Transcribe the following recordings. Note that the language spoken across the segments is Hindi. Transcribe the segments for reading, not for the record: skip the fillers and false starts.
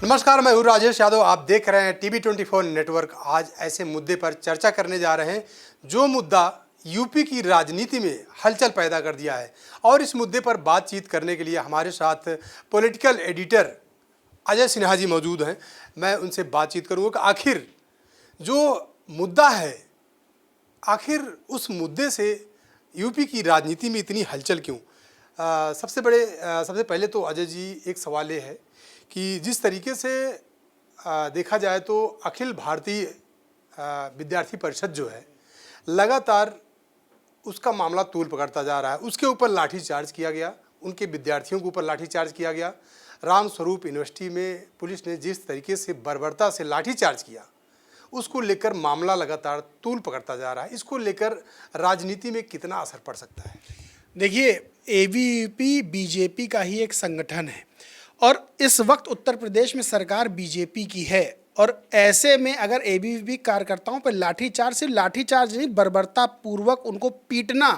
नमस्कार, मैं हूँ राजेश यादव। आप देख रहे हैं TV24 नेटवर्क। आज ऐसे मुद्दे पर चर्चा करने जा रहे हैं जो मुद्दा यूपी की राजनीति में हलचल पैदा कर दिया है। और इस मुद्दे पर बातचीत करने के लिए हमारे साथ पॉलिटिकल एडिटर अजय सिन्हा जी मौजूद हैं। मैं उनसे बातचीत करूँगा कि आखिर जो मुद्दा है, आखिर उस मुद्दे से यूपी की राजनीति में इतनी हलचल क्यों। सबसे पहले तो अजय जी, एक सवाल ये है कि जिस तरीके से देखा जाए तो अखिल भारतीय विद्यार्थी परिषद जो है, लगातार उसका मामला तूल पकड़ता जा रहा है। उसके ऊपर लाठीचार्ज किया गया, उनके विद्यार्थियों के ऊपर लाठीचार्ज किया गया। रामस्वरूप यूनिवर्सिटी में पुलिस ने जिस तरीके से बर्बरता से लाठीचार्ज किया, उसको लेकर मामला लगातार तूल पकड़ता जा रहा है। इसको लेकर राजनीति में कितना असर पड़ सकता है? देखिए, एबीवीपी बीजेपी का ही एक संगठन है और इस वक्त उत्तर प्रदेश में सरकार बीजेपी की है। और ऐसे में अगर एबीवीपी कार्यकर्ताओं पर लाठीचार्ज नहीं, बर्बरता पूर्वक उनको पीटना,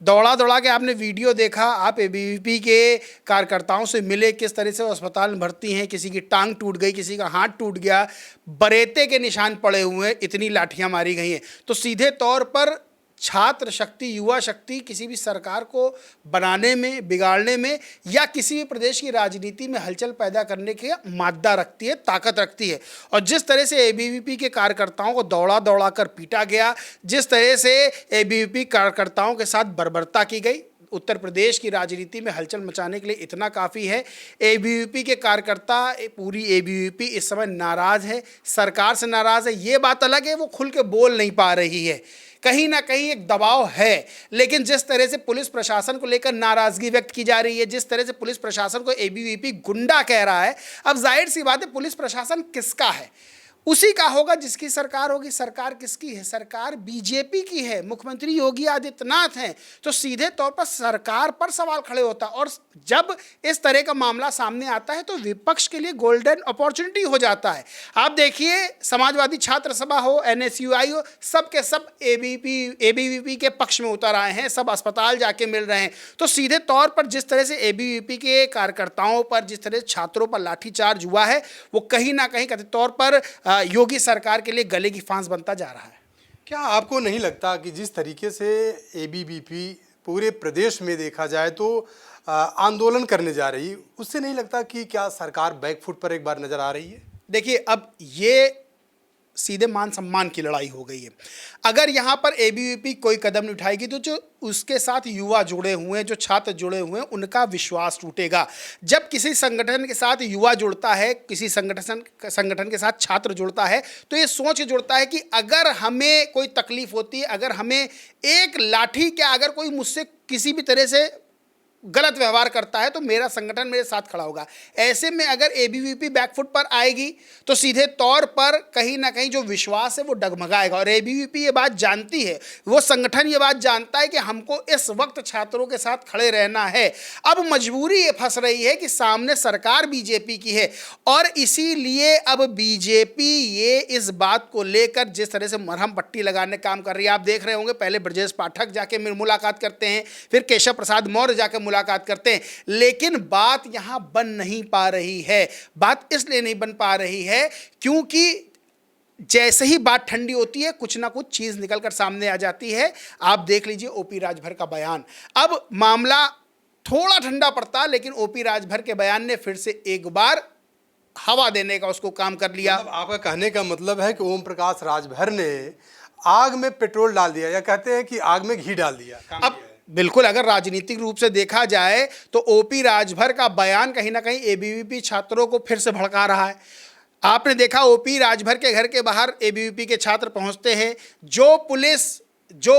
दौड़ा दौड़ा के, आपने वीडियो देखा, आप एबीवीपी के कार्यकर्ताओं से मिले, किस तरह से वो अस्पताल में भर्ती हैं, किसी की टांग टूट गई, किसी का हाथ टूट गया, बरेते के निशान पड़े हुए हैं, इतनी लाठियां मारी गई हैं। तो सीधे तौर पर छात्र शक्ति, युवा शक्ति किसी भी सरकार को बनाने में, बिगाड़ने में या किसी भी प्रदेश की राजनीति में हलचल पैदा करने की मादा रखती है, ताकत रखती है। और जिस तरह से एबीवीपी के कार्यकर्ताओं को दौड़ा दौड़ा कर पीटा गया, जिस तरह से एबीवीपी कार्यकर्ताओं के साथ बर्बरता की गई, उत्तर प्रदेश की राजनीति में हलचल मचाने के लिए इतना काफ़ी है। एबीवीपी के कार्यकर्ता, पूरी एबीवीपी इस समय नाराज़ है, सरकार से नाराज़ है। ये बात अलग है वो खुल के बोल नहीं पा रही है, कहीं ना कहीं एक दबाव है। लेकिन जिस तरह से पुलिस प्रशासन को लेकर नाराजगी व्यक्त की जा रही है, जिस तरह से पुलिस प्रशासन को एबीवीपी गुंडा कह रहा है, अब जाहिर सी बात है पुलिस प्रशासन किसका है? उसी का होगा जिसकी सरकार होगी। सरकार किसकी है? सरकार बीजेपी की है, मुख्यमंत्री योगी आदित्यनाथ हैं। तो सीधे तौर पर सरकार पर सवाल खड़े होता है। और जब इस तरह का मामला सामने आता है तो विपक्ष के लिए गोल्डन अपॉर्चुनिटी हो जाता है। आप देखिए, समाजवादी छात्र सभा हो, एनएसयूआई हो, सब के सब एबीवीपी के पक्ष में उतर आए हैं, सब अस्पताल जाके मिल रहे हैं। तो सीधे तौर पर जिस तरह से एबीवीपी के कार्यकर्ताओं पर, जिस तरह से छात्रों पर लाठीचार्ज हुआ है, वो कहीं ना कहीं कथित तौर पर योगी सरकार के लिए गले की फांस बनता जा रहा है। क्या आपको नहीं लगता कि जिस तरीके से एबीवीपी पूरे प्रदेश में देखा जाए तो आंदोलन करने जा रही, उससे नहीं लगता कि क्या सरकार बैकफुट पर एक बार नजर आ रही है? देखिए, अब ये सीधे मान सम्मान की लड़ाई हो गई है। अगर यहाँ पर एबीवीपी कोई कदम नहीं उठाएगी तो जो उसके साथ युवा जुड़े हुए हैं, जो छात्र जुड़े हुए हैं, उनका विश्वास टूटेगा। जब किसी संगठन के साथ युवा जुड़ता है, किसी संगठन के साथ छात्र जुड़ता है, तो ये सोच जुड़ता है कि अगर हमें कोई तकलीफ होती है, अगर हमें एक लाठी, क्या अगर कोई मुझसे किसी भी तरह से गलत व्यवहार करता है तो मेरा संगठन मेरे साथ खड़ा होगा। ऐसे में अगर एबीवीपी बैकफुट पर आएगी तो सीधे तौर पर कहीं ना कहीं जो विश्वास है वो डगमगाएगा। और एबीवीपी ये बात जानती है, वो संगठन ये बात जानता है कि हमको इस वक्त छात्रों के साथ खड़े रहना है। अब मजबूरी ये फंस रही है कि सामने सरकार बीजेपी की है और इसीलिए अब बीजेपी ये इस बात को लेकर जिस तरह से मरहम पट्टी लगाने का काम कर रही है। आप देख रहे होंगे, पहले ब्रजेश पाठक जाके मुलाकात करते हैं, फिर केशव प्रसाद मौर्य जाके मुलाकात करते हैं, लेकिन बात यहां बन नहीं पा रही है। बात इसलिए नहीं बन पा रही है क्योंकि जैसे ही बात ठंडी होती है, कुछ ना कुछ चीज निकलकर सामने आ जाती है। आप देख लीजिए ओपी राजभर का बयान। अब मामला थोड़ा ठंडा पड़ता, लेकिन ओपी राजभर के बयान ने फिर से एक बार हवा देने का उसको काम कर लिया। मतलब आपका कहने का मतलब है कि ओम प्रकाश राजभर ने आग में पेट्रोल डाल दिया, या कहते हैं कि आग में घी डाल दिया। अब बिल्कुल, अगर राजनीतिक रूप से देखा जाए तो ओपी राजभर का बयान कहीं ना कहीं एबीवीपी छात्रों को फिर से भड़का रहा है। आपने देखा, ओपी राजभर के घर के बाहर एबीवीपी के छात्र पहुंचते हैं। जो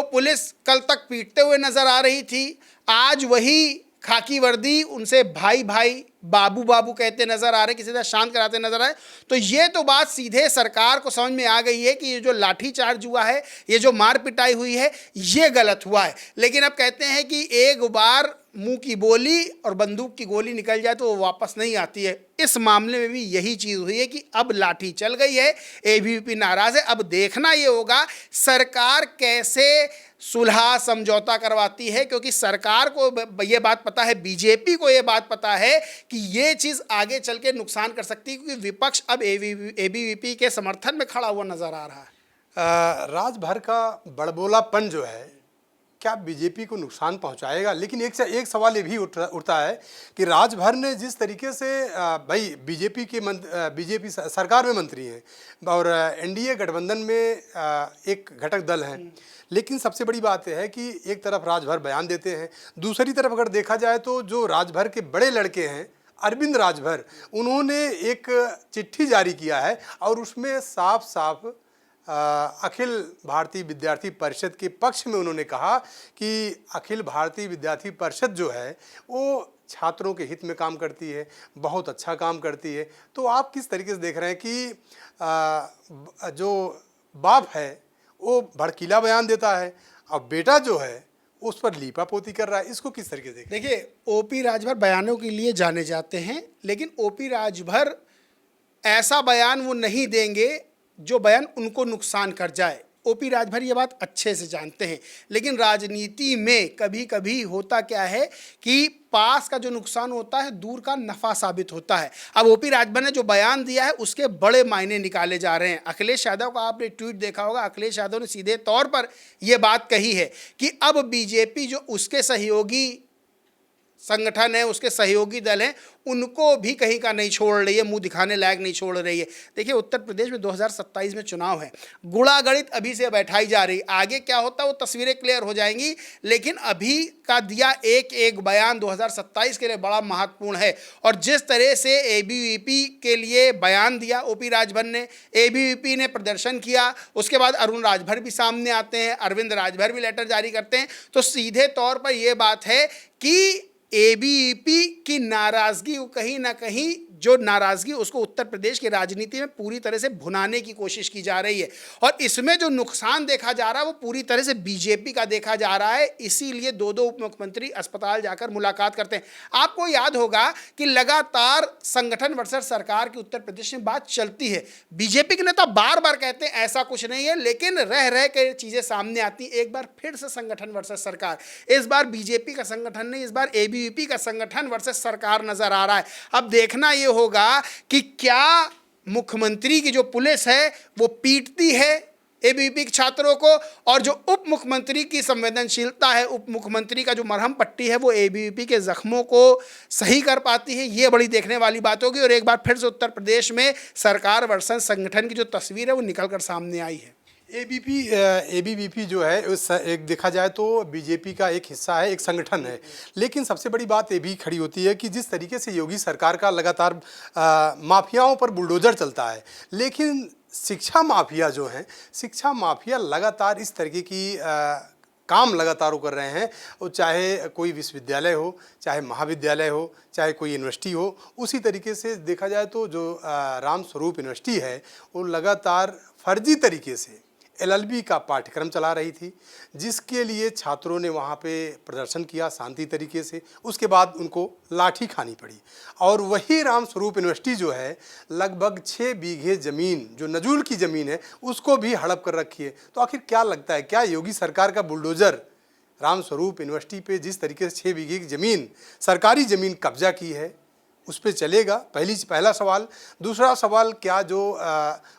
पुलिस कल तक पीटते हुए नजर आ रही थी, आज वही खाकी वर्दी उनसे भाई भाई, बाबू बाबू कहते नजर आ रहे, किसी तरह शांत कराते नजर आए। तो ये तो बात सीधे सरकार को समझ में आ गई है कि ये जो लाठीचार्ज हुआ है, ये जो मार पिटाई हुई है, ये गलत हुआ है। लेकिन अब कहते हैं कि एक बार मुंह की बोली और बंदूक की गोली निकल जाए तो वो वापस नहीं आती है। इस मामले में भी यही चीज़ हुई है कि अब लाठी चल गई है, एबीवीपी नाराज़ है। अब देखना ये होगा सरकार कैसे सुलह समझौता करवाती है, क्योंकि सरकार को ये बात पता है, बीजेपी को ये बात पता है कि ये चीज़ आगे चल के नुकसान कर सकती है, क्योंकि विपक्ष अब एबीवीपी के समर्थन में खड़ा हुआ नजर आ रहा है। राजभर का बड़बोलापन जो है क्या बीजेपी को नुकसान पहुंचाएगा? लेकिन एक सवाल ये भी उठता है कि राजभर ने जिस तरीके से भाई बीजेपी सरकार में मंत्री हैं और एनडीए गठबंधन में एक घटक दल है, लेकिन सबसे बड़ी बात यह है कि एक तरफ राजभर बयान देते हैं, दूसरी तरफ अगर देखा जाए तो जो राजभर के बड़े लड़के हैं अरविंद राजभर, उन्होंने एक चिट्ठी जारी किया है और उसमें साफ साफ अखिल भारतीय विद्यार्थी परिषद के पक्ष में उन्होंने कहा कि अखिल भारतीय विद्यार्थी परिषद जो है वो छात्रों के हित में काम करती है, बहुत अच्छा काम करती है। तो आप किस तरीके से देख रहे हैं कि जो बाप है वो भड़कीला बयान देता है और बेटा जो है उस पर लीपापोती कर रहा है, इसको किस तरीके से देखें? देखिए, ओपी राजभर बयानों के लिए जाने जाते हैं, लेकिन ओपी राजभर ऐसा बयान वो नहीं देंगे जो बयान उनको नुकसान कर जाए। ओपी राजभर ये बात अच्छे से जानते हैं, लेकिन राजनीति में कभी कभी होता क्या है कि पास का जो नुकसान होता है दूर का नफा साबित होता है। अब ओपी राजभर ने जो बयान दिया है उसके बड़े मायने निकाले जा रहे हैं। अखिलेश यादव का आपने ट्वीट देखा होगा, अखिलेश यादव ने सीधे तौर पर यह बात कही है कि अब बीजेपी जो उसके सहयोगी संगठन है, उसके सहयोगी दल हैं, उनको भी कहीं का नहीं छोड़ रही है, मुंह दिखाने लायक नहीं छोड़ रही है। देखिए, उत्तर प्रदेश में 2027 में चुनाव है, गुड़ागणित अभी से बैठाई जा रही, आगे क्या होता है वो तस्वीरें क्लियर हो जाएंगी, लेकिन अभी का दिया एक एक बयान 2027 के लिए बड़ा महत्वपूर्ण है। और जिस तरह से एबीवीपी के लिए बयान दिया ओपी राजभर ने, एबीवीपी ने प्रदर्शन किया, उसके बाद अरुण राजभर भी सामने आते हैं, अरविंद राजभर भी लेटर जारी करते हैं, तो सीधे तौर पर यह बात है कि एबीवीपी की नाराजगी कहीं ना कहीं जो नाराजगी उसको उत्तर प्रदेश की राजनीति में पूरी तरह से भुनाने की कोशिश की जा रही है। और इसमें जो नुकसान देखा जा रहा है वो पूरी तरह से बीजेपी का देखा जा रहा है। इसीलिए दो उप मुख्यमंत्री अस्पताल जाकर मुलाकात करते हैं। आपको याद होगा कि लगातार संगठन वर्सेस सरकार की उत्तर प्रदेश में बात चलती है। बीजेपी के नेता बार बार कहते हैं ऐसा कुछ नहीं है, लेकिन रह रह के चीजें सामने आती। एक बार फिर से संगठन वर्सेस सरकार, इस बार बीजेपी का संगठन नहीं, इस बार एबीवीपी का संगठन वर्सेस सरकार नजर आ रहा है। अब देखना होगा कि क्या मुख्यमंत्री की जो पुलिस है वो पीटती है एबीवीपी के छात्रों को, और जो उप मुख्यमंत्री की संवेदनशीलता है, उप मुख्यमंत्री का जो मरहम पट्टी है वो एबीवीपी के जख्मों को सही कर पाती है। ये बड़ी देखने वाली बात होगी। और एक बार फिर से उत्तर प्रदेश में सरकार वर्सेस संगठन की जो तस्वीर है वो निकलकर सामने आई है। एबीवीपी जो है उस एक देखा जाए तो बीजेपी का एक हिस्सा है, एक संगठन है, लेकिन सबसे बड़ी बात ये भी खड़ी होती है कि जिस तरीके से योगी सरकार का लगातार माफियाओं पर बुलडोजर चलता है, लेकिन शिक्षा माफिया जो हैं, शिक्षा माफिया लगातार इस तरीके की काम लगातार वो कर रहे हैं। वो चाहे कोई विश्वविद्यालय हो, चाहे महाविद्यालय हो, चाहे कोई यूनिवर्सिटी हो, उसी तरीके से देखा जाए तो जो रामस्वरूप यूनिवर्सिटी है वो लगातार फर्जी तरीके से एलएलबी का पाठ्यक्रम चला रही थी, जिसके लिए छात्रों ने वहाँ पे प्रदर्शन किया शांति तरीके से। उसके बाद उनको लाठी खानी पड़ी। और वही रामस्वरूप यूनिवर्सिटी जो है लगभग 6 बीघे ज़मीन जो नजूल की ज़मीन है उसको भी हड़प कर रखी है। तो आखिर क्या लगता है, क्या योगी सरकार का बुलडोज़र रामस्वरूप यूनिवर्सिटी पे जिस तरीके से 6 बीघे की ज़मीन, सरकारी ज़मीन कब्जा की है, उस पर चलेगा? पहला सवाल। दूसरा सवाल, क्या जो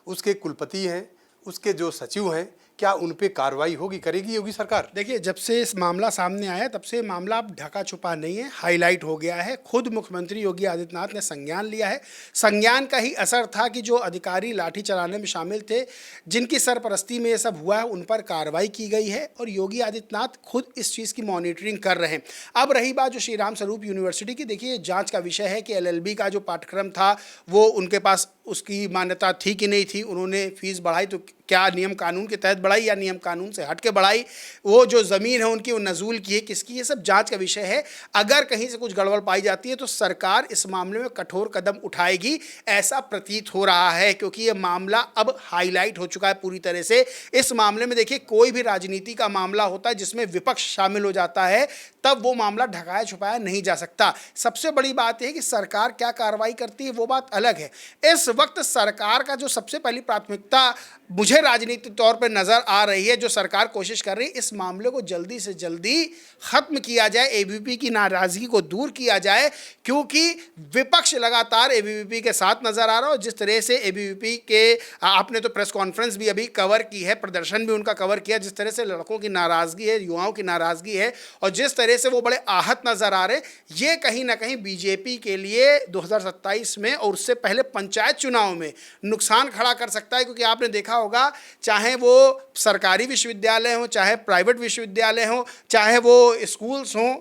उसके कुलपति हैं, उसके जो सचिव हैं, क्या उन पे कार्रवाई होगी, करेगी योगी सरकार? देखिए, जब से इस मामला सामने आया तब से मामला अब ढका छुपा नहीं है, हाईलाइट हो गया है। खुद मुख्यमंत्री योगी आदित्यनाथ ने संज्ञान लिया है। संज्ञान का ही असर था कि जो अधिकारी लाठी चलाने में शामिल थे, जिनकी सरपरस्ती में ये सब हुआ है, उन पर कार्रवाई की गई है और योगी आदित्यनाथ खुद इस चीज़ की मॉनिटरिंग कर रहे हैं। अब रही बात जो श्री राम स्वरूप यूनिवर्सिटी की, देखिए जाँच का विषय है कि एलएलबी का जो पाठ्यक्रम था वो उनके पास उसकी मान्यता थी कि नहीं थी, उन्होंने फीस बढ़ाई तो क्या नियम कानून के तहत बढ़ाई या नियम कानून से हट के बढ़ाई, वो जो ज़मीन है उनकी वो नजूल की है किसकी, ये सब जांच का विषय है। अगर कहीं से कुछ गड़बड़ पाई जाती है तो सरकार इस मामले में कठोर कदम उठाएगी, ऐसा प्रतीत हो रहा है, क्योंकि ये मामला अब हाईलाइट हो चुका है पूरी तरह से। इस मामले में देखिए, कोई भी राजनीति का मामला होता है जिसमें विपक्ष शामिल हो जाता है, तब वो मामला ढकाया छुपाया नहीं जा सकता। सबसे बड़ी बात है कि सरकार क्या कार्रवाई करती है वो बात अलग है। इस वक्त सरकार का जो सबसे पहली प्राथमिकता मुझे राजनीतिक तौर पर नजर आ रही है, जो सरकार कोशिश कर रही है, इस मामले को जल्दी से जल्दी खत्म किया जाए, एबीवीपी की नाराजगी को दूर किया जाए, क्योंकि विपक्ष लगातार एबीवीपी के साथ नजर आ रहा है। और जिस तरह से एबीवीपी के आपने तो प्रेस कॉन्फ्रेंस भी अभी कवर की है, प्रदर्शन भी उनका कवर किया, जिस तरह से लड़कों की नाराजगी है, युवाओं की नाराजगी है, और जिस तरह से वो बड़े आहत नजर आ रहे, ये कहीं ना कहीं बीजेपी के लिए 2027 में और उससे पहले पंचायत चुनाव में नुकसान खड़ा कर सकता है। क्योंकि आपने देखा होगा, चाहे वो सरकारी विश्वविद्यालय हो, चाहे प्राइवेट विश्वविद्यालय हो, चाहे वो स्कूल्स हों,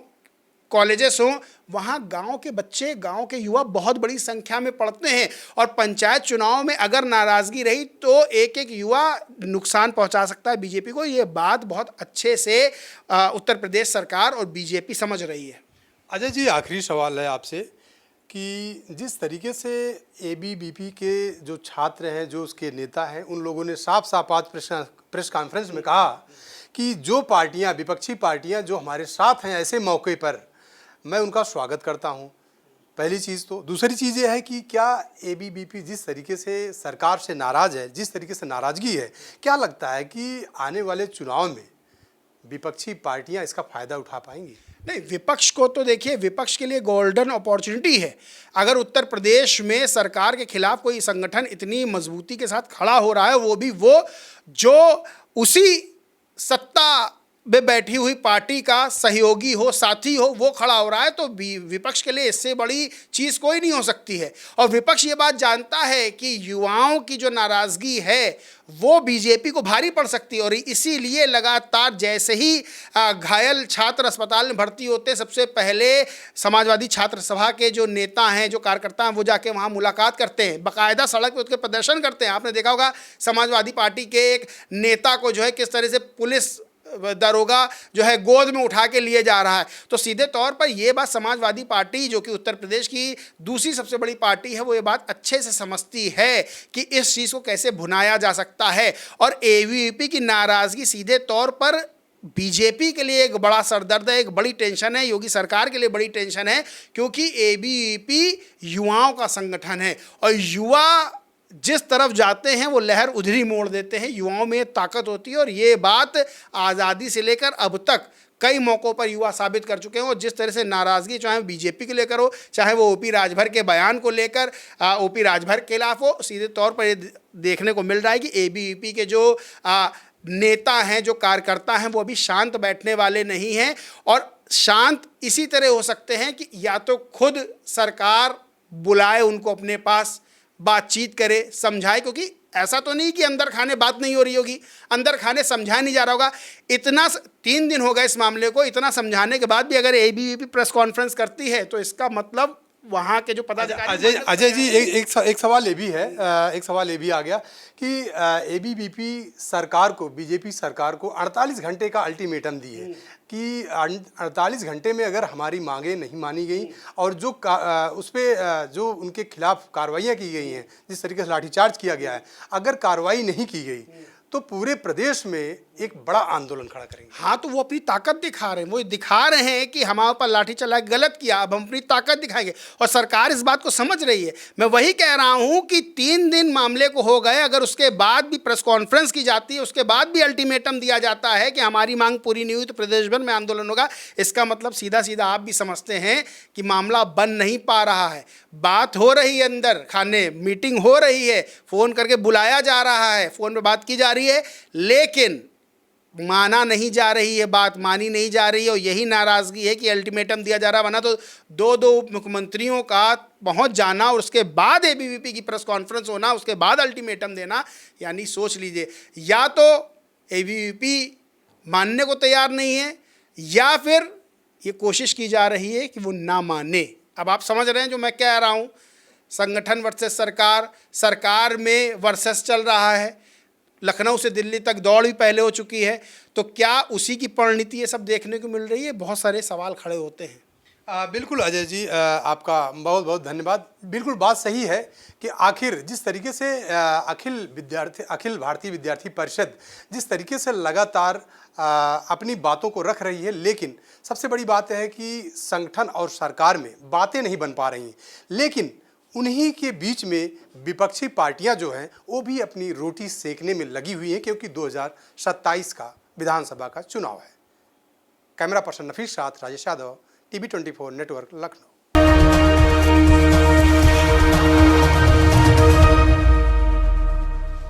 कॉलेजेस हों, वहाँ गांव के बच्चे, गांव के युवा बहुत बड़ी संख्या में पढ़ते हैं। और पंचायत चुनाव में अगर नाराज़गी रही तो एक एक युवा नुकसान पहुंचा सकता है बीजेपी को। ये बात बहुत अच्छे से उत्तर प्रदेश सरकार और बीजेपी समझ रही है। अजय जी, आखिरी सवाल है आपसे कि जिस तरीके से एबीवीपी के जो छात्र हैं, जो उसके नेता हैं, उन लोगों ने साफ साफ आज प्रेस कॉन्फ्रेंस में कहा कि जो पार्टियां, विपक्षी पार्टियां जो हमारे साथ हैं ऐसे मौके पर, मैं उनका स्वागत करता हूं। पहली चीज़ तो। दूसरी चीज़ ये है कि क्या एबीवीपी जिस तरीके से सरकार से नाराज़ है, जिस तरीके से नाराज़गी है, क्या लगता है कि आने वाले चुनाव में विपक्षी पार्टियां इसका फ़ायदा उठा पाएंगी? नहीं, विपक्ष को तो देखिए, विपक्ष के लिए गोल्डन अपॉर्चुनिटी है। अगर उत्तर प्रदेश में सरकार के खिलाफ कोई संगठन इतनी मजबूती के साथ खड़ा हो रहा है, वो भी वो जो उसी सत्ता में बैठी हुई पार्टी का सहयोगी हो, साथी हो, वो खड़ा हो रहा है, तो विपक्ष के लिए इससे बड़ी चीज़ कोई नहीं हो सकती है। और विपक्ष ये बात जानता है कि युवाओं की जो नाराज़गी है वो बीजेपी को भारी पड़ सकती है, और इसीलिए लगातार जैसे ही घायल छात्र अस्पताल में भर्ती होते, सबसे पहले समाजवादी छात्र सभा के जो नेता हैं, जो कार्यकर्ता हैं, वो जाके वहाँ मुलाकात करते हैं, बाकायदा सड़क पे उसके प्रदर्शन करते हैं। आपने देखा होगा समाजवादी पार्टी के एक नेता को जो है किस तरह से पुलिस दरोगा जो है गोद में उठा के लिए जा रहा है। तो सीधे तौर पर यह बात समाजवादी पार्टी, जो कि उत्तर प्रदेश की दूसरी सबसे बड़ी पार्टी है, वो ये बात अच्छे से समझती है कि इस चीज़ को कैसे भुनाया जा सकता है। और एबीवीपी की नाराज़गी सीधे तौर पर बीजेपी के लिए एक बड़ा सरदर्द है, एक बड़ी टेंशन है, योगी सरकार के लिए बड़ी टेंशन है, क्योंकि एबीवीपी युवाओं का संगठन है, और युवा जिस तरफ जाते हैं वो लहर उधर ही मोड़ देते हैं। युवाओं में ताकत होती है, और ये बात आज़ादी से लेकर अब तक कई मौक़ों पर युवा साबित कर चुके हैं। और जिस तरह से नाराज़गी चाहे बीजेपी के लेकर हो, चाहे वो ओपी राजभर के बयान को लेकर ओपी राजभर के खिलाफ हो, सीधे तौर पर ये देखने को मिल रहा है कि एबीवीपी के जो नेता हैं, जो कार्यकर्ता हैं, वो अभी शांत बैठने वाले नहीं हैं। और शांत इसी तरह हो सकते हैं कि या तो खुद सरकार बुलाए उनको अपने पास, बातचीत करे, समझाए, क्योंकि ऐसा तो नहीं कि अंदर खाने बात नहीं हो रही होगी, अंदर खाने समझाया नहीं जा रहा होगा। इतना 3 दिन हो गए इस मामले को, इतना समझाने के बाद भी अगर एबीवीपी प्रेस कॉन्फ्रेंस करती है तो इसका मतलब वहाँ के जो पदाधिकारी। अजय जी, एक सवाल ये भी है, एक सवाल ये भी आ गया कि एबीवीपी सरकार को, बीजेपी सरकार को 48 घंटे का अल्टीमेटम दी है कि 48 घंटे में अगर हमारी मांगें नहीं मानी गई और जो उस पर जो उनके खिलाफ कार्रवाइयाँ की गई हैं, जिस तरीके से लाठीचार्ज किया गया है, अगर कार्रवाई नहीं की गई तो पूरे प्रदेश में एक बड़ा आंदोलन खड़ा करेंगे। हाँ, तो वो अपनी ताकत दिखा रहे हैं, वो दिखा रहे हैं कि हमारे ऊपर लाठी चला, गलत किया, अब हम अपनी ताकत दिखाएंगे, और सरकार इस बात को समझ रही है। मैं वही कह रहा हूँ कि 3 दिन मामले को हो गए, अगर उसके बाद भी प्रेस कॉन्फ्रेंस की जाती है, उसके बाद भी अल्टीमेटम दिया जाता है कि हमारी मांग पूरी नहीं हुई तो प्रदेश भर में आंदोलन होगा, इसका मतलब सीधा सीधा आप भी समझते हैं कि मामला बन नहीं पा रहा है। बात हो रही है, अंदर खाने मीटिंग हो रही है, फ़ोन करके बुलाया जा रहा है, फ़ोन पर बात की जा रही है, लेकिन माना नहीं जा रही है, बात मानी नहीं जा रही है। और यही नाराज़गी है कि अल्टीमेटम दिया जा रहा है, वरना तो 2 मुख्यमंत्रियों का पहुंच जाना और उसके बाद एबीवीपी की प्रेस कॉन्फ्रेंस होना, उसके बाद अल्टीमेटम देना, यानी सोच लीजिए, या तो एबीवीपी मानने को तैयार नहीं है या फिर ये कोशिश की जा रही है कि वो ना माने। अब आप समझ रहे हैं जो मैं कह रहा हूँ, संगठन वर्सेस सरकार, सरकार में वर्सेस चल रहा है, लखनऊ से दिल्ली तक दौड़ भी पहले हो चुकी है। तो क्या उसी की परिणति ये सब देखने को मिल रही है? बहुत सारे सवाल खड़े होते हैं। बिल्कुल अजय जी, आपका बहुत बहुत धन्यवाद। बिल्कुल बात सही है कि आखिर जिस तरीके से अखिल भारतीय विद्यार्थी परिषद जिस तरीके से लगातार अपनी बातों को रख रही है, लेकिन सबसे बड़ी बात है कि संगठन और सरकार में बातें नहीं बन पा रही, लेकिन उन्हीं के बीच में विपक्षी पार्टियां जो हैं वो भी अपनी रोटी सेकने में लगी हुई हैं, क्योंकि 2027 का विधानसभा का चुनाव है। कैमरा पर्सन नफीस साथ राजेश यादव, टीवी 24 नेटवर्क, लखनऊ।